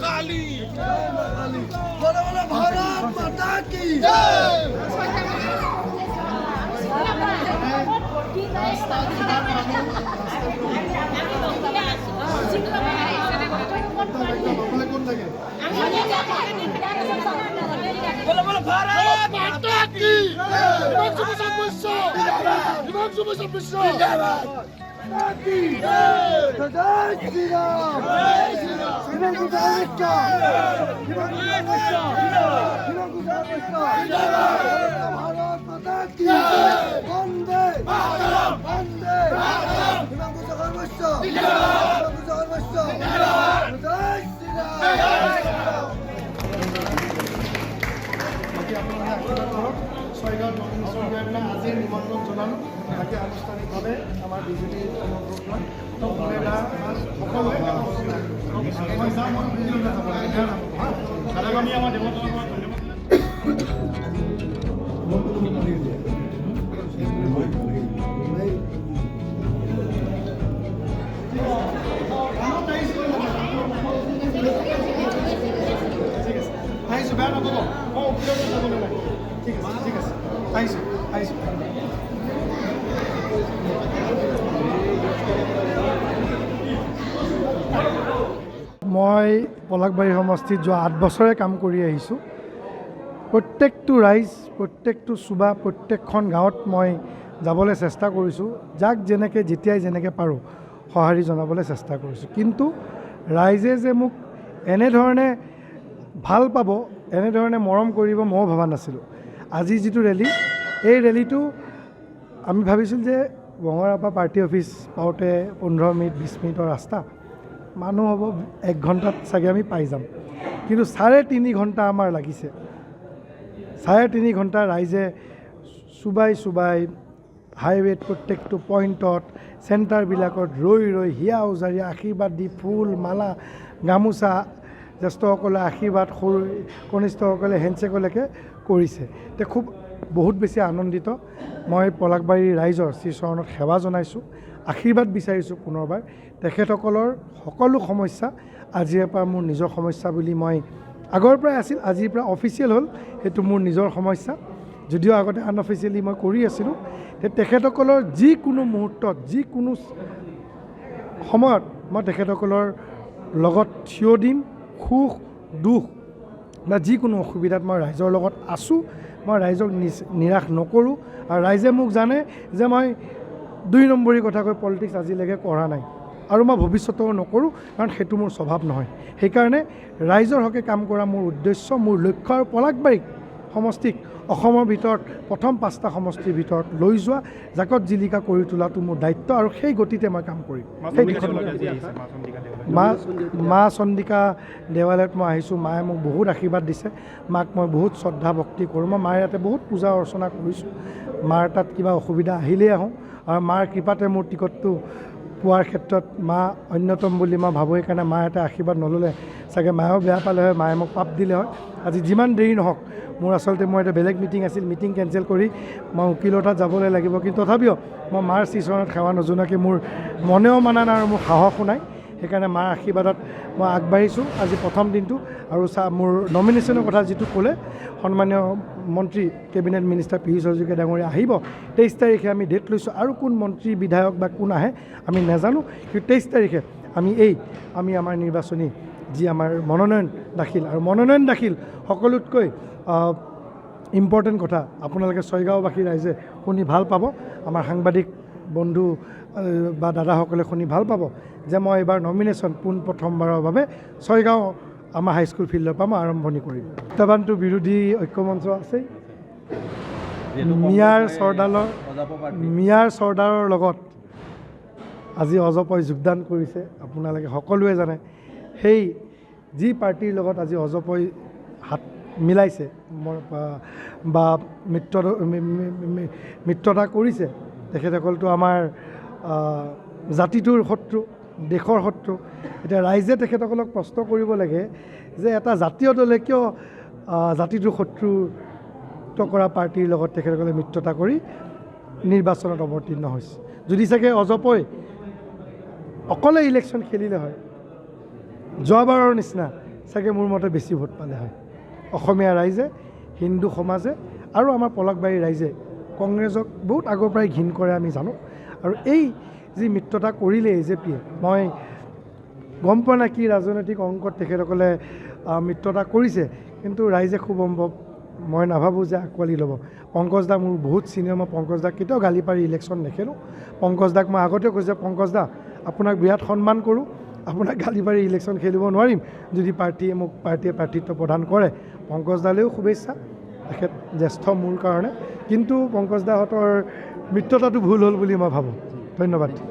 काली बोलो बोलो भारत माता की बोलो बोलो भारत माता की ছয়গাঁও আজি নিমন্ত্ৰণ জনালোঁ বাকী আনুষ্ঠানিকভাৱে আমাৰ বিজেপি আহিছোঁ বেয়া নাপাব মই অফিচত যাবলৈ লাগে ঠিক আছে ঠিক আছে আহিছোঁ আহিছোঁ মই পলাশবাৰী সমষ্টিত যোৱা 8 বছৰে কাম কৰি আহিছোঁ প্ৰত্যেকটো ৰাইজ প্ৰত্যেকটো চুবা প্ৰত্যেকখন গাঁৱত মই যাবলৈ চেষ্টা কৰিছোঁ যাক যেনেকৈ যেতিয়াই যেনেকৈ পাৰোঁ সঁহাৰি জনাবলৈ চেষ্টা কৰিছোঁ কিন্তু ৰাইজে যে মোক এনেধৰণে ভাল পাব এনেধৰণে মৰম কৰিব ময়ো ভবা নাছিলোঁ আজি যিটো ৰেলী এই ৰেলীটো আমি ভাবিছিলোঁ যে বঙৰাৰ পৰা পাৰ্টি অফিচ পাওঁতে 15 মিনিট 20 মিনিটৰ ৰাস্তা মানুহ হ'ব 1 ঘণ্টাত চাগে আমি পাই যাম কিন্তু 3.5 ঘণ্টা আমাৰ লাগিছে 3.5 ঘণ্টা ৰাইজে চুবাই চুবাই হাইৱেত প্ৰত্যেকটো পইণ্টত চেণ্টাৰবিলাকত ৰৈ ৰৈ হিয়া উজাৰি আশীৰ্বাদ দি ফুল মালা গামোচা জ্যেষ্ঠসকলে আশীৰ্বাদ সৰু কনিষ্ঠসকলে হেণ্ডশ্বেকলৈকে কৰিছে তে খুব বহুত বেছি আনন্দিত মই পলাশবাৰীৰ ৰাইজৰ শ্ৰীচৰণত সেৱা জনাইছোঁ আশীৰ্বাদ বিচাৰিছোঁ পুনৰবাৰ তেখেতসকলৰ সকলো সমস্যা আজিৰ পৰা মোৰ নিজৰ সমস্যা বুলি মই আগৰ পৰাই আছিল আজিৰ পৰা অফিচিয়েল হ'ল সেইটো মোৰ নিজৰ সমস্যা যদিও আগতে আনঅফিচিয়েলি মই কৰি আছিলোঁ তেখেতসকলৰ যিকোনো মুহূৰ্তত যিকোনো সময়ত মই তেখেতসকলৰ লগত থিয় দিম সুখ দুখ বা যিকোনো অসুবিধাত মই ৰাইজৰ লগত আছোঁ মই ৰাইজক নিৰাশ নকৰোঁ আৰু ৰাইজে মোক জানে যে মই 2 নম্বৰী কথা কৈ পলিটিক্স আজিলৈকে কৰা নাই আৰু মই ভৱিষ্যতেও নকৰোঁ কাৰণ সেইটো মোৰ স্বভাৱ নহয় সেইকাৰণে ৰাইজৰ হকে কাম কৰা মোৰ উদ্দেশ্য মোৰ লক্ষ্য আৰু পলাশবাৰীক সমষ্টিক অসমৰ ভিতৰত প্ৰথম 5টা সমষ্টিৰ ভিতৰত লৈ যোৱা জাকত জিলিকা কৰি তোলাটো মোৰ দায়িত্ব আৰু সেই গতিতে মই কাম কৰিম মা চন্দিকা দেৱালয়ত মই আহিছোঁ মায়ে মোক বহুত আশীৰ্বাদ দিছে মাক মই বহুত শ্ৰদ্ধা ভক্তি কৰোঁ মই মাৰ ইয়াতে বহুত পূজা অৰ্চনা কৰিছোঁ মাৰ তাত কিবা অসুবিধা আহিলেই আহোঁ আৰু মাৰ কৃপাতে মোৰ টিকটটো পোৱাৰ ক্ষেত্ৰত মা অন্যতম বুলি মই ভাবোঁ সেইকাৰণে মাৰ এটা আশীৰ্বাদ নল'লে চাগে মায়েও বেয়া পালে হয় মায়ে মোক পাপ দিলে হয় আজি যিমান দেৰি নহওক মোৰ আচলতে মই এটা বেলেগ মিটিং আছিল মিটিং কেঞ্চেল কৰি মই উকিলৰ তাত যাবলৈ লাগিব কিন্তু তথাপিও মই মাৰ শ্ৰীচৰণত সেৱা নজনাকৈ মোৰ মনেও মানা নাই আৰু মোৰ সাহসো নাই সেইকাৰণে মাৰ আশীৰ্বাদত মই আগবাঢ়িছোঁ আজি প্ৰথম দিনটো আৰু মোৰ নমিনেশ্যনৰ কথা যিটো ক'লে সন্মানীয় মন্ত্ৰী কেবিনেট মিনিষ্টাৰ পীয়ুষ হাজৰিকা ডাঙৰীয়া আহিব 23 তাৰিখে আমি ডেট লৈছোঁ আৰু কোন মন্ত্ৰী বিধায়ক বা কোন আহে আমি নাজানো কিন্তু 23 তাৰিখে আমি আমাৰ নিৰ্বাচনী যি আমাৰ মনোনয়ন দাখিল আৰু মনোনয়ন দাখিল সকলোতকৈ ইম্পৰ্টেণ্ট কথা আপোনালোকে ছয়গাঁওবাসী ৰাইজে শুনি ভাল পাব আমাৰ সাংবাদিক বন্ধু বা দাদাসকলে শুনি ভাল পাব যে মই এইবাৰ নমিনেশ্যন প্ৰথমবাৰৰ বাবে ছয়গাঁও আমাৰ হাইস্কুল ফিল্ডৰ পৰা মই আৰম্ভণি কৰিম প্ৰত্যাহ্বানটো বিৰোধী ঐক্যমঞ্চ আছেই মিয়াৰ চৰ্দাৰৰ লগত আজি অজপই যোগদান কৰিছে আপোনালোকে সকলোৱে জানে সেই যি পাৰ্টিৰ লগত আজি অজপই হাত মিলাইছে বা মিত্ৰতা কৰিছে তেখেতসকলতো আমাৰ জাতিটোৰ শত্ৰু দেশৰ শত্ৰু এতিয়া ৰাইজে তেখেতসকলক প্ৰশ্ন কৰিব লাগে যে এটা জাতীয় দলে কিয় জাতিটোৰ শত্ৰুত্ব কৰা পাৰ্টিৰ লগত তেখেতসকলে মিত্ৰতা কৰি নিৰ্বাচনত অৱতীৰ্ণ হৈছে যদি চাগে অজপই অকলে ইলেকশ্যন খেলিলে হয় যোৱাবাৰৰ নিচিনা চাগে মোৰ মতে বেছি ভোট পালে হয় অসমীয়া ৰাইজে হিন্দু সমাজে আৰু আমাৰ পলকবাৰীৰ ৰাইজে কংগ্ৰেছক বহুত আগৰ পৰাই ঘিণ কৰে আমি জানো আৰু এই যি মিত্ৰতা কৰিলে AJPয়ে মই গম পোৱা নাই কি ৰাজনৈতিক অংকত তেখেতসকলে মিত্ৰতা কৰিছে কিন্তু ৰাইজে খুব সম্ভৱ মই নাভাবোঁ যে আঁকোৱালি ল'ব পংকজ দা মোৰ বহুত চিনিয়ৰ মই পংকজ দাক কেতিয়াও গালি পাৰি ইলেকশ্যন নেখেলোঁ পংকজ দাক মই আগতেও কৈছোঁ পংকজ দা আপোনাক বিৰাট সন্মান কৰোঁ আপোনাক গালি পাৰি ইলেকশ্যন খেলিব নোৱাৰিম যদি পাৰ্টীয়ে মোক প্ৰাৰ্থিত্ব প্ৰদান কৰে পংকজ দালৈও শুভেচ্ছা তেখেত জ্যেষ্ঠ মোৰ কাৰণে কিন্তু পংকজ দাহঁতৰ মিত্ৰতাটো ভুল হ'ল বুলি মই ভাবোঁ ধন্যবাদ